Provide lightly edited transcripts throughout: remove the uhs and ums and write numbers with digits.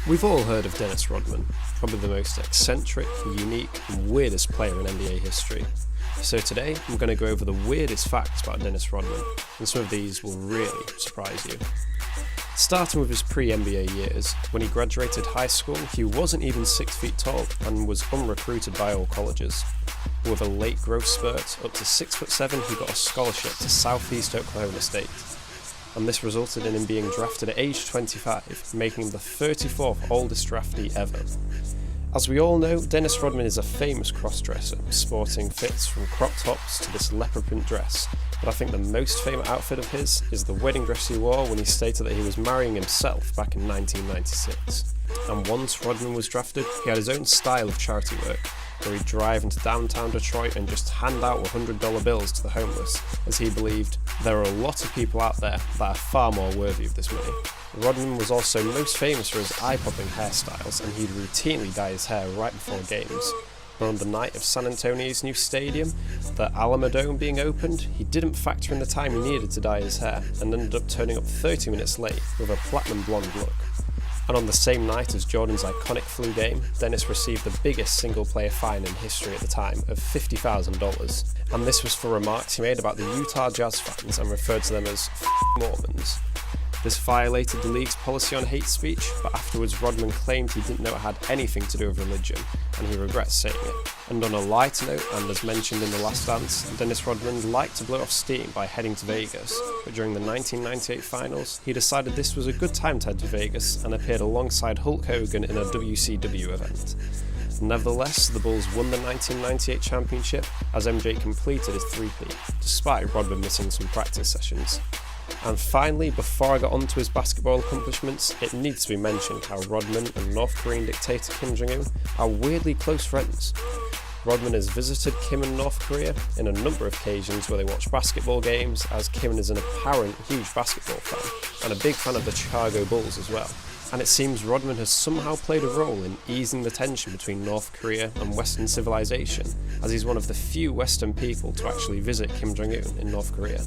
We've all heard of Dennis Rodman, probably the most eccentric, unique and weirdest player in NBA history. So today I'm going to go over the weirdest facts about Dennis Rodman, and some of these will really surprise you. Starting with his pre-NBA years, when he graduated high school he wasn't even 6 feet tall and was unrecruited by all colleges. But with a late growth spurt, up to 6'7", he got a scholarship to Southeast Oklahoma State. And this resulted in him being drafted at age 25, making him the 34th oldest draftee ever. As we all know, Dennis Rodman is a famous cross-dresser, sporting fits from crop tops to this leopard print dress, but I think the most famous outfit of his is the wedding dress he wore when he stated that he was marrying himself back in 1996. And once Rodman was drafted, he had his own style of charity work, where he'd drive into downtown Detroit and just hand out $100 bills to the homeless, as he believed there are a lot of people out there that are far more worthy of this money. Rodman was also most famous for his eye-popping hairstyles, and he'd routinely dye his hair right before games. But on the night of San Antonio's new stadium, the Alamodome being opened, he didn't factor in the time he needed to dye his hair, and ended up turning up 30 minutes late with a platinum blonde look. And on the same night as Jordan's iconic flu game, Dennis received the biggest single-player fine in history at the time of $50,000. And this was for remarks he made about the Utah Jazz fans and referred to them as Mormons. This violated the league's policy on hate speech, but afterwards Rodman claimed he didn't know it had anything to do with religion, and he regrets saying it. And on a lighter note, and as mentioned in The Last Dance, Dennis Rodman liked to blow off steam by heading to Vegas, but during the 1998 finals, he decided this was a good time to head to Vegas and appeared alongside Hulk Hogan in a WCW event. Nevertheless, the Bulls won the 1998 championship as MJ completed his three-peat, despite Rodman missing some practice sessions. And finally, before I got onto his basketball accomplishments, it needs to be mentioned how Rodman and North Korean dictator Kim Jong-un are weirdly close friends. Rodman has visited Kim in North Korea in a number of occasions where they watch basketball games, as Kim is an apparent huge basketball fan, and a big fan of the Chicago Bulls as well. And it seems Rodman has somehow played a role in easing the tension between North Korea and Western civilization, as he's one of the few Western people to actually visit Kim Jong-un in North Korea.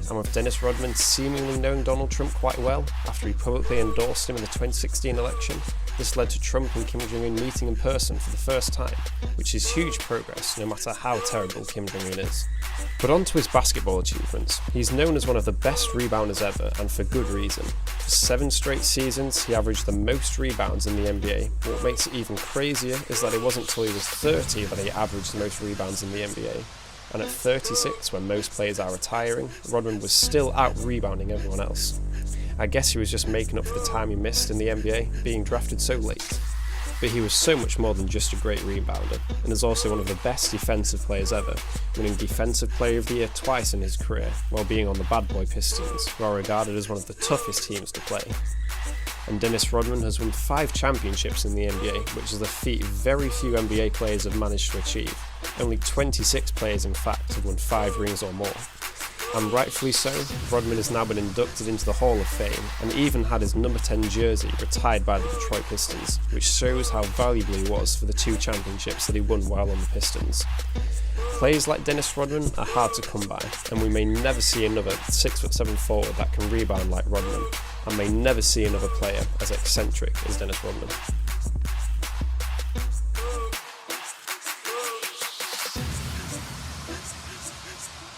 And with Dennis Rodman seemingly knowing Donald Trump quite well after he publicly endorsed him in the 2016 election, this led to Trump and Kim Jong-un meeting in person for the first time, which is huge progress no matter how terrible Kim Jong-un is. But on to his basketball achievements. He's known as one of the best rebounders ever, and for good reason. For 7 straight seasons, he averaged the most rebounds in the NBA. But what makes it even crazier is that it wasn't until he was 30 that he averaged the most rebounds in the NBA. And at 36, when most players are retiring, Rodman was still out-rebounding everyone else. I guess he was just making up for the time he missed in the NBA, being drafted so late. But he was so much more than just a great rebounder, and is also one of the best defensive players ever, winning Defensive Player of the Year twice in his career, while being on the Bad Boy Pistons, who are regarded as one of the toughest teams to play. And Dennis Rodman has won 5 championships in the NBA, which is a feat very few NBA players have managed to achieve. Only 26 players in fact have won 5 rings or more. And rightfully so, Rodman has now been inducted into the Hall of Fame, and even had his number 10 jersey retired by the Detroit Pistons, which shows how valuable he was for the 2 championships that he won while on the Pistons. Players like Dennis Rodman are hard to come by, and we may never see another 6'7" forward that can rebound like Rodman, and may never see another player as eccentric as Dennis Rodman.